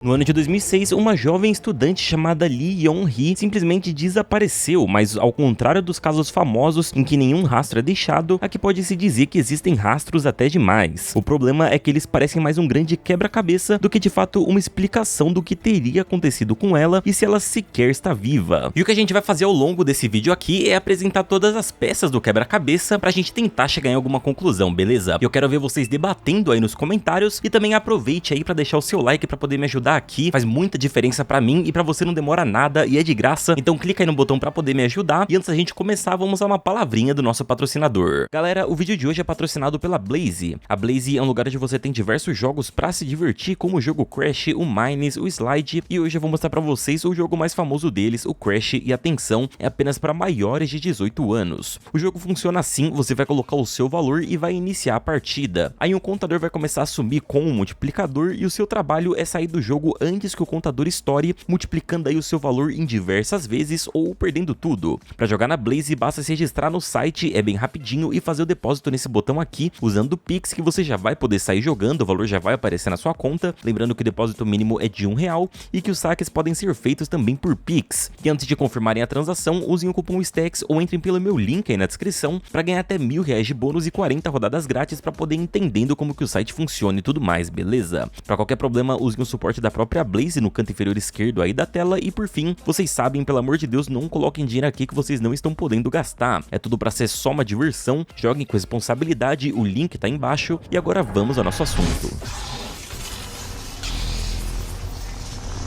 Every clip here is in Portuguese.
No ano de 2006, uma jovem estudante chamada Lee Yeon-hee simplesmente desapareceu, mas ao contrário dos casos famosos em que nenhum rastro é deixado, aqui pode-se dizer que existem rastros até demais. O problema é que eles parecem mais um grande quebra-cabeça do que de fato uma explicação do que teria acontecido com ela e se ela sequer está viva. E o que a gente vai fazer ao longo desse vídeo aqui é apresentar todas as peças do quebra-cabeça pra gente tentar chegar em alguma conclusão, beleza? Eu quero ver vocês debatendo aí nos comentários e também aproveite aí pra deixar o seu like pra poder me ajudar aqui, faz muita diferença pra mim e pra você não demora nada e é de graça, então clica aí no botão pra poder me ajudar. E antes da gente começar, vamos a uma palavrinha do nosso patrocinador. Galera, o vídeo de hoje é patrocinado pela Blaze. A Blaze é um lugar onde você tem diversos jogos pra se divertir, como o jogo Crash, o Mines, o Slide, e hoje eu vou mostrar pra vocês o jogo mais famoso deles, o Crash, e atenção, é apenas para maiores de 18 anos. O jogo funciona assim, você vai colocar o seu valor e vai iniciar a partida. Aí um contador vai começar a subir com um multiplicador e o seu trabalho é sair do jogo antes que o contador estoure, multiplicando aí o seu valor em diversas vezes ou perdendo tudo. Para jogar na Blaze, basta se registrar no site, é bem rapidinho, e fazer o depósito nesse botão aqui, usando o Pix, que você já vai poder sair jogando, o valor já vai aparecer na sua conta, lembrando que o depósito mínimo é de R$1 e que os saques podem ser feitos também por Pix. E antes de confirmarem a transação, usem o cupom STACKS ou entrem pelo meu link aí na descrição para ganhar até R$1.000 de bônus e 40 rodadas grátis para poder ir entendendo como que o site funciona e tudo mais, beleza? Para qualquer problema, usem o suporte da própria Blaze no canto inferior esquerdo aí da tela e por fim, vocês sabem, pelo amor de Deus, não coloquem dinheiro aqui que vocês não estão podendo gastar. É tudo para ser só uma diversão, joguem com responsabilidade, o link tá embaixo e agora vamos ao nosso assunto.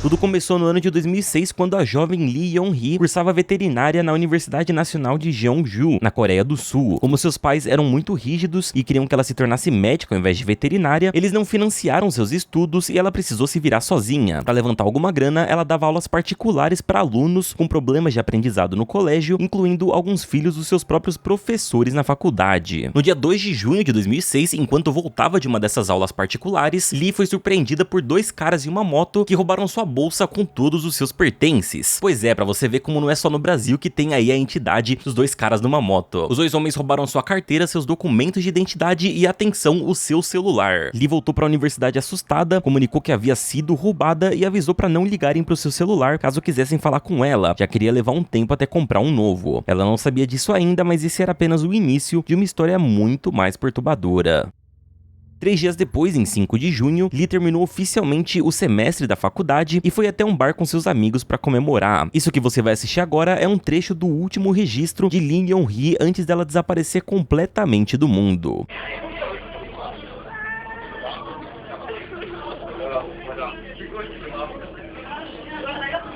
Tudo começou no ano de 2006, quando a jovem Lee Yeon-hee cursava veterinária na Universidade Nacional de Jeonju, na Coreia do Sul. Como seus pais eram muito rígidos e queriam que ela se tornasse médica ao invés de veterinária, eles não financiaram seus estudos e ela precisou se virar sozinha. Para levantar alguma grana, ela dava aulas particulares para alunos com problemas de aprendizado no colégio, incluindo alguns filhos dos seus próprios professores na faculdade. No dia 2 de junho de 2006, enquanto voltava de uma dessas aulas particulares, Lee foi surpreendida por dois caras em uma moto que roubaram sua bolsa com todos os seus pertences. Pois é, pra você ver como não é só no Brasil que tem aí a entidade dos dois caras numa moto. Os dois homens roubaram sua carteira, seus documentos de identidade e, atenção, o seu celular. Lee voltou pra universidade assustada, comunicou que havia sido roubada e avisou pra não ligarem pro seu celular caso quisessem falar com ela, já queria levar um tempo até comprar um novo. Ela não sabia disso ainda, mas esse era apenas o início de uma história muito mais perturbadora. 3 dias depois, em 5 de junho, Lee terminou oficialmente o semestre da faculdade e foi até um bar com seus amigos para comemorar. Isso que você vai assistir agora é um trecho do último registro de Lee Yeon-hee antes dela desaparecer completamente do mundo.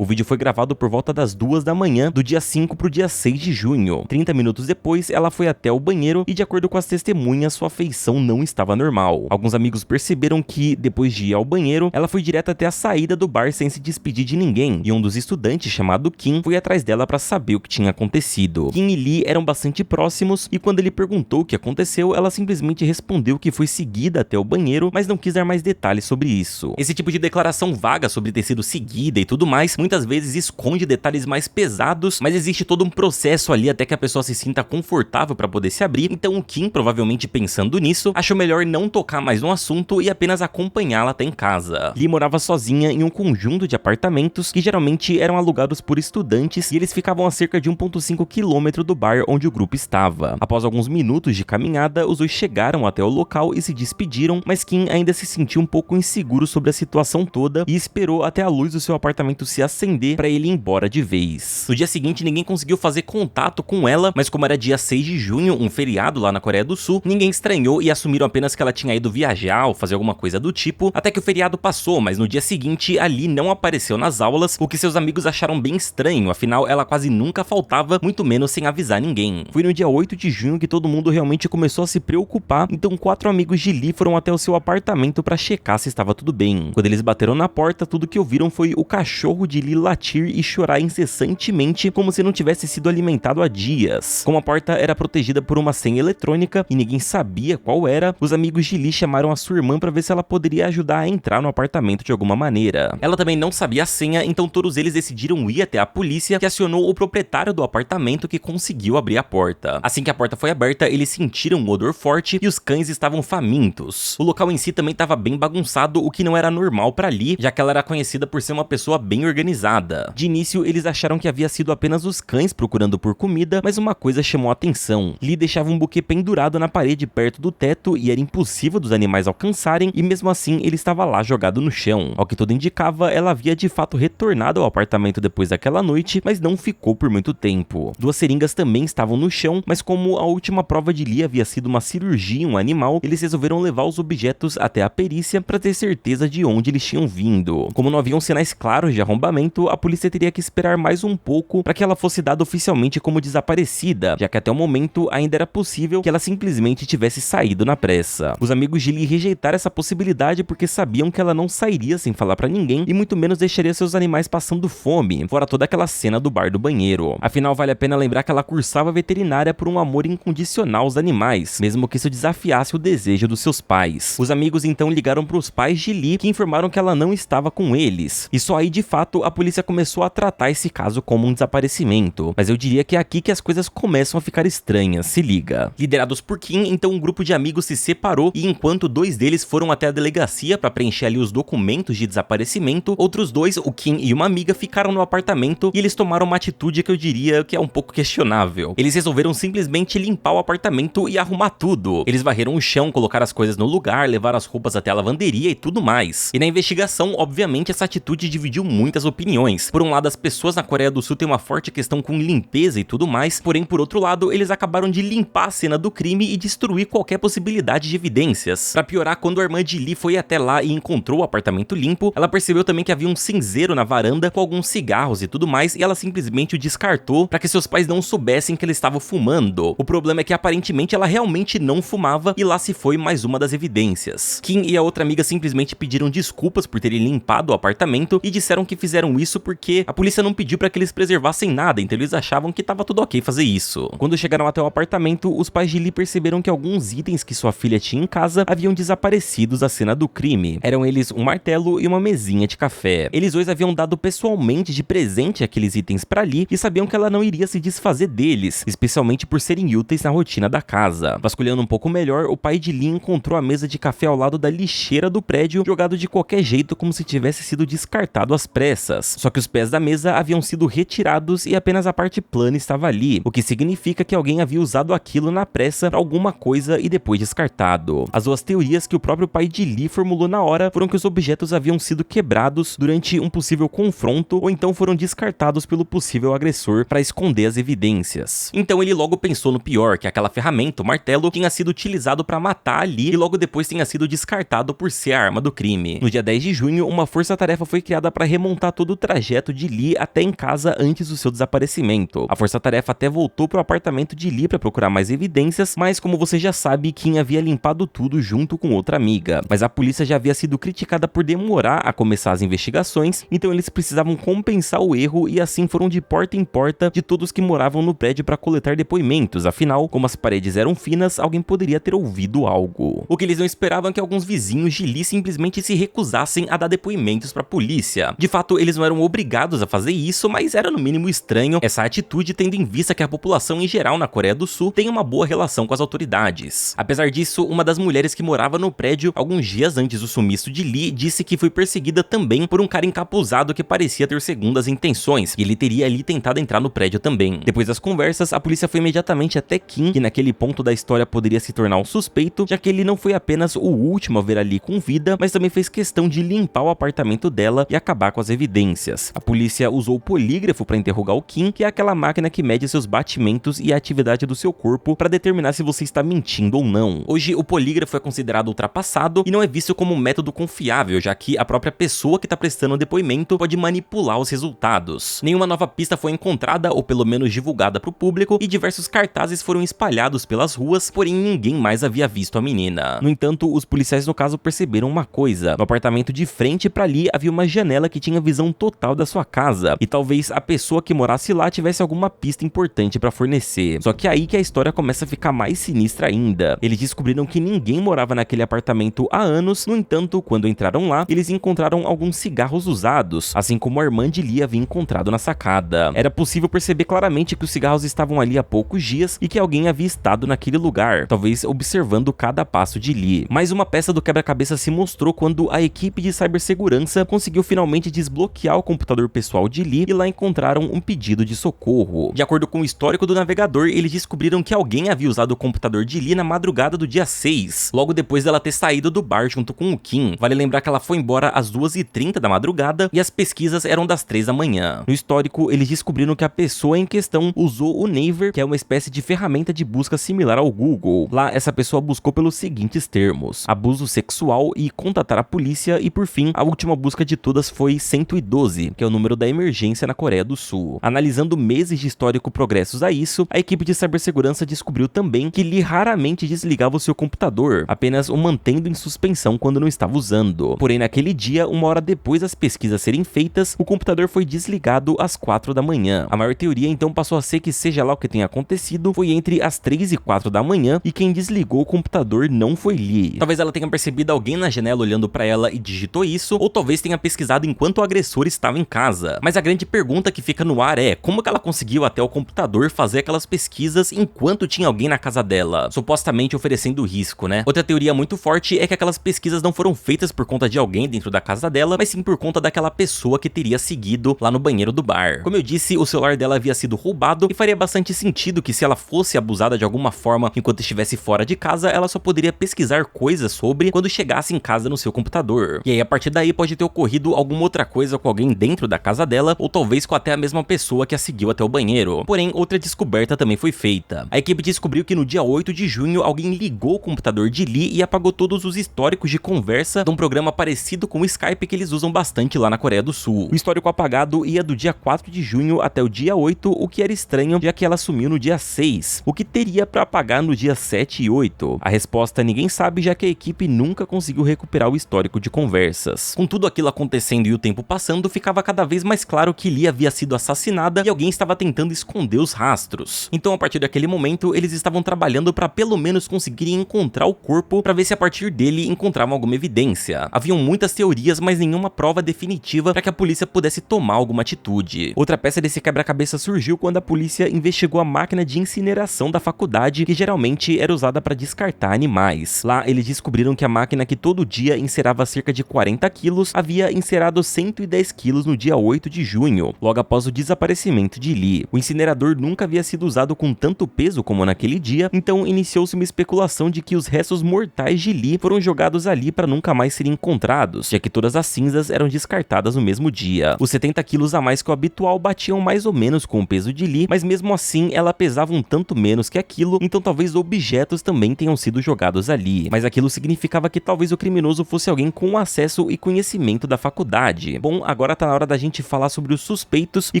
O vídeo foi gravado por volta das 2 da manhã, do dia 5 pro dia 6 de junho. 30 minutos depois, ela foi até o banheiro e, de acordo com as testemunhas, sua feição não estava normal. Alguns amigos perceberam que, depois de ir ao banheiro, ela foi direto até a saída do bar sem se despedir de ninguém, e um dos estudantes, chamado Kim, foi atrás dela para saber o que tinha acontecido. Kim e Lee eram bastante próximos, e quando ele perguntou o que aconteceu, ela simplesmente respondeu que foi seguida até o banheiro, mas não quis dar mais detalhes sobre isso. Esse tipo de declaração vaga sobre ter sido seguida e tudo mais, muitas vezes esconde detalhes mais pesados, mas existe todo um processo ali até que a pessoa se sinta confortável para poder se abrir. Então o Kim, provavelmente pensando nisso, achou melhor não tocar mais no assunto e apenas acompanhá-la até em casa. Lee morava sozinha em um conjunto de apartamentos que geralmente eram alugados por estudantes e eles ficavam a cerca de 1,5 km do bar onde o grupo estava. Após alguns minutos de caminhada, os dois chegaram até o local e se despediram, mas Kim ainda se sentiu um pouco inseguro sobre a situação toda e esperou até a luz do seu apartamento se acender para ele ir embora de vez. No dia seguinte, ninguém conseguiu fazer contato com ela, mas como era dia 6 de junho, um feriado lá na Coreia do Sul, ninguém estranhou e assumiram apenas que ela tinha ido viajar ou fazer alguma coisa do tipo, até que o feriado passou, mas no dia seguinte, a Lee não apareceu nas aulas, o que seus amigos acharam bem estranho, afinal ela quase nunca faltava, muito menos sem avisar ninguém. Foi no dia 8 de junho que todo mundo realmente começou a se preocupar, então 4 amigos de Lee foram até o seu apartamento para checar se estava tudo bem. Quando eles bateram na porta, tudo que ouviram foi o cachorro de Lee latir e chorar incessantemente como se não tivesse sido alimentado há dias. Como a porta era protegida por uma senha eletrônica e ninguém sabia qual era, os amigos de Lee chamaram a sua irmã para ver se ela poderia ajudar a entrar no apartamento de alguma maneira. Ela também não sabia a senha, então todos eles decidiram ir até a polícia, que acionou o proprietário do apartamento, que conseguiu abrir a porta. Assim que a porta foi aberta, eles sentiram um odor forte e os cães estavam famintos. O local em si também estava bem bagunçado, o que não era normal para Lee, já que ela era conhecida por ser uma pessoa bem organizada. De início, eles acharam que havia sido apenas os cães procurando por comida, mas uma coisa chamou a atenção. Lee deixava um buquê pendurado na parede perto do teto e era impossível dos animais alcançarem, e mesmo assim ele estava lá jogado no chão. Ao que tudo indicava, ela havia de fato retornado ao apartamento depois daquela noite, mas não ficou por muito tempo. Duas seringas também estavam no chão, mas como a última prova de Lee havia sido uma cirurgia em um animal, eles resolveram levar os objetos até a perícia para ter certeza de onde eles tinham vindo. Como não haviam sinais claros de arrombamento, a polícia teria que esperar mais um pouco para que ela fosse dada oficialmente como desaparecida, já que até o momento ainda era possível que ela simplesmente tivesse saído na pressa. Os amigos de Lee rejeitaram essa possibilidade porque sabiam que ela não sairia sem falar para ninguém e muito menos deixaria seus animais passando fome, fora toda aquela cena do bar do banheiro. Afinal, vale a pena lembrar que ela cursava veterinária por um amor incondicional aos animais, mesmo que isso desafiasse o desejo dos seus pais. Os amigos então ligaram para os pais de Lee, que informaram que ela não estava com eles. E só aí, de fato, a polícia começou a tratar esse caso como um desaparecimento. Mas eu diria que é aqui que as coisas começam a ficar estranhas, se liga. Liderados por Kim, então um grupo de amigos se separou e enquanto dois deles foram até a delegacia para preencher ali os documentos de desaparecimento, outros dois, o Kim e uma amiga, ficaram no apartamento e eles tomaram uma atitude que eu diria que é um pouco questionável. Eles resolveram simplesmente limpar o apartamento e arrumar tudo. Eles varreram o chão, colocaram as coisas no lugar, levaram as roupas até a lavanderia e tudo mais. E na investigação, obviamente, essa atitude dividiu muitas opiniões. Por um lado, as pessoas na Coreia do Sul têm uma forte questão com limpeza e tudo mais, porém, por outro lado, eles acabaram de limpar a cena do crime e destruir qualquer possibilidade de evidências. Pra piorar, quando a irmã de Lee foi até lá e encontrou o apartamento limpo, ela percebeu também que havia um cinzeiro na varanda com alguns cigarros e tudo mais, e ela simplesmente o descartou para que seus pais não soubessem que ela estava fumando. O problema é que aparentemente ela realmente não fumava e lá se foi mais uma das evidências. Kim e a outra amiga simplesmente pediram desculpas por terem limpado o apartamento e disseram que fizeram isso porque a polícia não pediu para que eles preservassem nada, então eles achavam que tava tudo ok fazer isso. Quando chegaram até o apartamento, os pais de Lee perceberam que alguns itens que sua filha tinha em casa haviam desaparecido da cena do crime. Eram eles um martelo e uma mesinha de café. Eles dois haviam dado pessoalmente de presente aqueles itens para Lee e sabiam que ela não iria se desfazer deles, especialmente por serem úteis na rotina da casa. Vasculhando um pouco melhor, o pai de Lee encontrou a mesa de café ao lado da lixeira do prédio, jogado de qualquer jeito como se tivesse sido descartado às pressas. Só que os pés da mesa haviam sido retirados e apenas a parte plana estava ali, o que significa que alguém havia usado aquilo na pressa para alguma coisa e depois descartado. As duas teorias que o próprio pai de Lee formulou na hora foram que os objetos haviam sido quebrados durante um possível confronto ou então foram descartados pelo possível agressor para esconder as evidências. Então ele logo pensou no pior, que aquela ferramenta, o martelo, tinha sido utilizado para matar a Lee e logo depois tenha sido descartado por ser a arma do crime. No dia 10 de junho, uma força-tarefa foi criada para remontar todo o trajeto de Lee até em casa antes do seu desaparecimento. A força-tarefa até voltou para o apartamento de Lee para procurar mais evidências, mas como você já sabe, Kim havia limpado tudo junto com outra amiga. Mas a polícia já havia sido criticada por demorar a começar as investigações, então eles precisavam compensar o erro e assim foram de porta em porta de todos que moravam no prédio para coletar depoimentos. Afinal, como as paredes eram finas, alguém poderia ter ouvido algo. O que eles não esperavam é que alguns vizinhos de Lee simplesmente se recusassem a dar depoimentos para a polícia. De fato, eles não eram obrigados a fazer isso, mas era no mínimo estranho essa atitude, tendo em vista que a população em geral na Coreia do Sul tem uma boa relação com as autoridades. Apesar disso, uma das mulheres que morava no prédio alguns dias antes do sumiço de Lee disse que foi perseguida também por um cara encapuzado que parecia ter segundas intenções, e ele teria ali tentado entrar no prédio também. Depois das conversas, a polícia foi imediatamente até Kim, que naquele ponto da história poderia se tornar um suspeito, já que ele não foi apenas o último a ver ali com vida, mas também fez questão de limpar o apartamento dela e acabar com as evidências. A polícia usou o polígrafo para interrogar o Kim, que é aquela máquina que mede seus batimentos e a atividade do seu corpo para determinar se você está mentindo ou não. Hoje, o polígrafo é considerado ultrapassado e não é visto como um método confiável, já que a própria pessoa que está prestando o depoimento pode manipular os resultados. Nenhuma nova pista foi encontrada ou pelo menos divulgada para o público e diversos cartazes foram espalhados pelas ruas, porém ninguém mais havia visto a menina. No entanto, os policiais no caso perceberam uma coisa. No apartamento de frente para ali havia uma janela que tinha visão descrição total da sua casa, e talvez a pessoa que morasse lá tivesse alguma pista importante para fornecer. Só que é aí que a história começa a ficar mais sinistra ainda. Eles descobriram que ninguém morava naquele apartamento há anos. No entanto, quando entraram lá, eles encontraram alguns cigarros usados, assim como a irmã de Lee havia encontrado na sacada. Era possível perceber claramente que os cigarros estavam ali há poucos dias e que alguém havia estado naquele lugar, talvez observando cada passo de Lee. Mais uma peça do quebra-cabeça se mostrou quando a equipe de cibersegurança conseguiu finalmente desbloquear o computador pessoal de Lee, e lá encontraram um pedido de socorro. De acordo com o histórico do navegador, eles descobriram que alguém havia usado o computador de Lee na madrugada do dia 6, logo depois dela ter saído do bar junto com o Kim. Vale lembrar que ela foi embora às 2h30 da madrugada e as pesquisas eram das 3 da manhã. No histórico, eles descobriram que a pessoa em questão usou o Naver, que é uma espécie de ferramenta de busca similar ao Google. Lá, essa pessoa buscou pelos seguintes termos: abuso sexual e contatar a polícia, e por fim, a última busca de todas foi 112, que é o número da emergência na Coreia do Sul. Analisando meses de histórico progressos a isso, a equipe de cibersegurança descobriu também que Lee raramente desligava o seu computador, apenas o mantendo em suspensão quando não estava usando. Porém, naquele dia, uma hora depois das pesquisas serem feitas, o computador foi desligado às 4 da manhã. A maior teoria então passou a ser que, seja lá o que tenha acontecido, foi entre as 3 e 4 da manhã, e quem desligou o computador não foi Lee. Talvez ela tenha percebido alguém na janela olhando pra ela e digitou isso, ou talvez tenha pesquisado enquanto o agressor estava em casa. Mas a grande pergunta que fica no ar é: como que ela conseguiu até o computador fazer aquelas pesquisas enquanto tinha alguém na casa dela, supostamente oferecendo risco, né? Outra teoria muito forte é que aquelas pesquisas não foram feitas por conta de alguém dentro da casa dela, mas sim por conta daquela pessoa que teria seguido lá no banheiro do bar. Como eu disse, o celular dela havia sido roubado, e faria bastante sentido que, se ela fosse abusada de alguma forma enquanto estivesse fora de casa, ela só poderia pesquisar coisas sobre quando chegasse em casa no seu computador. E aí, a partir daí, pode ter ocorrido alguma outra coisa com alguém dentro da casa dela, ou talvez com até a mesma pessoa que a seguiu até o banheiro. Porém, outra descoberta também foi feita. A equipe descobriu que no dia 8 de junho, alguém ligou o computador de Lee e apagou todos os históricos de conversa de um programa parecido com o Skype que eles usam bastante lá na Coreia do Sul. O histórico apagado ia do dia 4 de junho até o dia 8, o que era estranho, já que ela sumiu no dia 6. O que teria para apagar no dia 7 e 8? A resposta ninguém sabe, já que a equipe nunca conseguiu recuperar o histórico de conversas. Com tudo aquilo acontecendo e o tempo passando, ficava cada vez mais claro que Lee havia sido assassinada e alguém estava tentando esconder os rastros. Então, a partir daquele momento, eles estavam trabalhando para pelo menos conseguirem encontrar o corpo, para ver se a partir dele encontravam alguma evidência. Haviam muitas teorias, mas nenhuma prova definitiva para que a polícia pudesse tomar alguma atitude. Outra peça desse quebra-cabeça surgiu quando a polícia investigou a máquina de incineração da faculdade, que geralmente era usada para descartar animais. Lá, eles descobriram que a máquina, que todo dia encerava cerca de 40 quilos, havia encerado 110 quilos no dia 8 de junho, logo após o desaparecimento de Lee. O incinerador nunca havia sido usado com tanto peso como naquele dia, então iniciou-se uma especulação de que os restos mortais de Lee foram jogados ali para nunca mais serem encontrados, já que todas as cinzas eram descartadas no mesmo dia. Os 70 quilos a mais que o habitual batiam mais ou menos com o peso de Lee, mas mesmo assim ela pesava um tanto menos que aquilo, então talvez objetos também tenham sido jogados ali. Mas aquilo significava que talvez o criminoso fosse alguém com acesso e conhecimento da faculdade. Bom, agora tá na hora da gente falar sobre os suspeitos e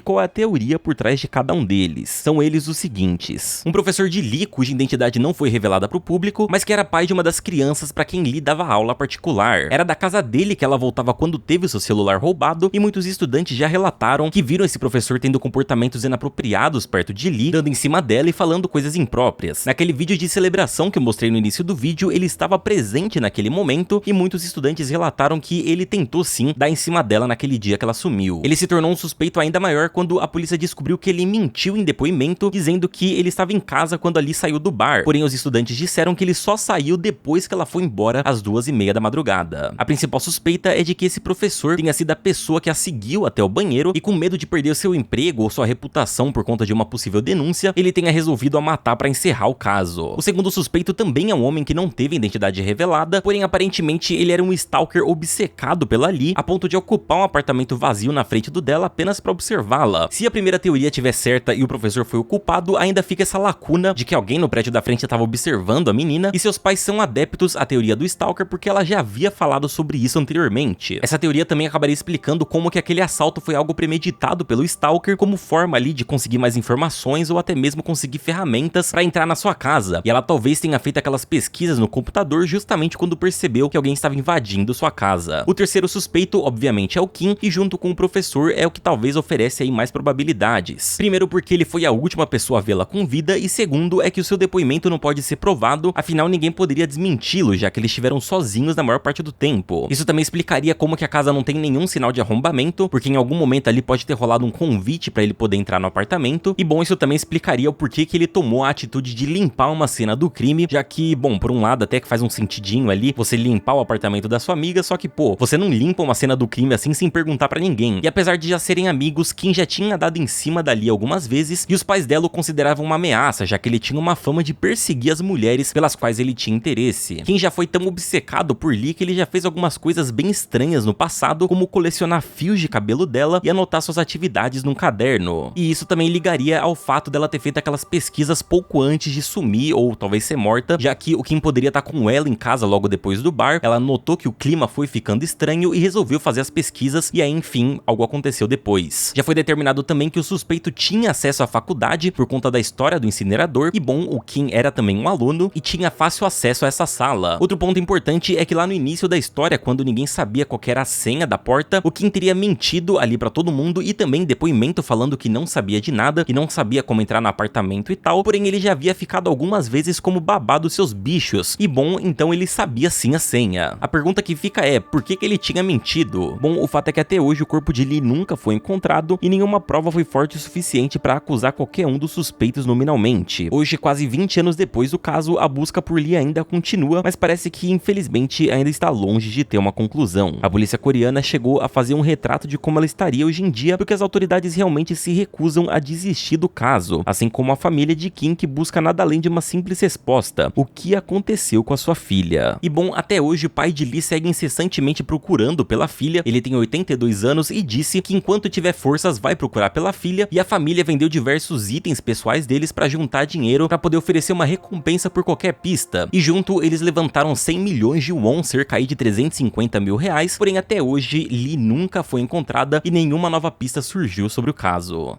qual é a teoria por trás de cada um deles. São eles os seguintes: um professor de Lee, cuja identidade não foi revelada para o público, mas que era pai de uma das crianças para quem Lee dava aula particular. Era da casa dele que ela voltava quando teve o seu celular roubado, e muitos estudantes já relataram que viram esse professor tendo comportamentos inapropriados perto de Lee, dando em cima dela e falando coisas impróprias. Naquele vídeo de celebração que eu mostrei no início do vídeo, ele estava presente naquele momento, e muitos estudantes relataram que ele tentou sim dar em cima dela naquele dia que ela sumiu. Ele se tornou um suspeito ainda maior quando a polícia descobriu que ele mentiu em depoimento, dizendo que ele estava em casa quando ali saiu do bar. Porém, os estudantes disseram que ele só saiu depois que ela foi embora às 2h30 da madrugada. A principal suspeita é de que esse professor tenha sido a pessoa que a seguiu até o banheiro, e com medo de perder seu emprego ou sua reputação por conta de uma possível denúncia, ele tenha resolvido a matar para encerrar o caso. O segundo suspeito também é um homem que não teve identidade revelada, porém aparentemente ele era um stalker obcecado pela Lee, a ponto de ocupar um apartamento vazio na frente do dela apenas para observá-la. Se a primeira teoria estiver certa e o professor foi o culpado, ainda fica essa lacuna de que alguém no prédio da frente estava observando a menina, e seus pais são adeptos à teoria do stalker porque ela já havia falado sobre isso anteriormente. Essa teoria também acabaria explicando como que aquele assalto foi algo premeditado pelo stalker, como forma ali de conseguir mais informações ou até mesmo conseguir ferramentas para entrar na sua casa, e ela talvez tenha feito aquelas pesquisas no computador justamente quando percebeu que alguém estava invadindo sua casa. O terceiro suspeito, obviamente, é o Kim, e junto com o professor é o que talvez oferece aí mais probabilidades. Primeiro porque ele foi a última pessoa a vê-la com vida e segundo é que o seu depoimento não pode ser provado, afinal ninguém poderia desmenti-lo, já que eles estiveram sozinhos na maior parte do tempo. Isso também explicaria como que a casa não tem nenhum sinal de arrombamento, porque em algum momento ali pode ter rolado um convite pra ele poder entrar no apartamento, e bom, isso também explicaria o porquê que ele tomou a atitude de limpar uma cena do crime, já que, bom, por um lado até que faz um sentidinho ali, você limpar o apartamento da sua amiga, só que, pô, você não limpa uma cena do crime assim sem perguntar pra ninguém. E apesar de já serem amigos, Kim já tinha dado em cima da Lee algumas vezes, e os pais dela o consideravam uma ameaça, já que ele tinha uma fama de perseguir as mulheres pelas quais ele tinha interesse. Kim já foi tão obcecado por Lee que ele já fez algumas coisas bem estranhas no passado, como colecionar fios de cabelo dela e anotar suas atividades num caderno. E isso também ligaria ao fato dela ter feito aquelas pesquisas pouco antes de sumir ou talvez ser morta, já que o Kim poderia estar com ela em casa logo depois do bar, ela notou que o clima foi ficando estranho e resolveu fazer as pesquisas e aí enfim, algo aconteceu depois. Já foi determinado também que o suspeito tinha acesso à faculdade por conta da história do incinerador e bom, o Kim era também um aluno e tinha fácil acesso a essa sala. Outro ponto importante é que lá no início da história, quando ninguém sabia qual era a senha da porta, o Kim teria mentido ali pra todo mundo e também depoimento falando que não sabia de nada, que não sabia como entrar no apartamento e tal, porém ele já havia ficado algumas vezes como babá dos seus bichos, e bom, então ele sabia sim a senha. A pergunta que fica é, por que ele tinha mentido? Bom, o fato é que até hoje o corpo de Lee nunca foi encontrado e nenhuma prova foi forte o suficiente para acusar qualquer um dos suspeitos nominalmente. Hoje, quase 20 anos depois do caso, a busca por Lee ainda continua, mas parece que infelizmente ainda está longe de ter uma conclusão. A polícia coreana chegou a fazer um retrato de como ela estaria hoje em dia, porque as autoridades realmente se recusam a desistir do caso, assim como a família de Kim, que busca nada além de uma simples resposta: o que aconteceu com a sua filha? E bom, até hoje o pai de Lee segue incessantemente procurando pela filha, ele tem 82 anos e disse que enquanto tiver forças vai procurar pela filha, e a família vendeu diversos itens pessoais deles para juntar dinheiro para poder oferecer uma recompensa por qualquer pista, e junto eles levantaram 100 milhões de won, cerca aí de 350 mil reais, porém até hoje Lee nunca foi encontrada e nenhuma nova pista surgiu sobre o caso.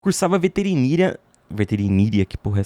Cursava veterinária, que porra é essa?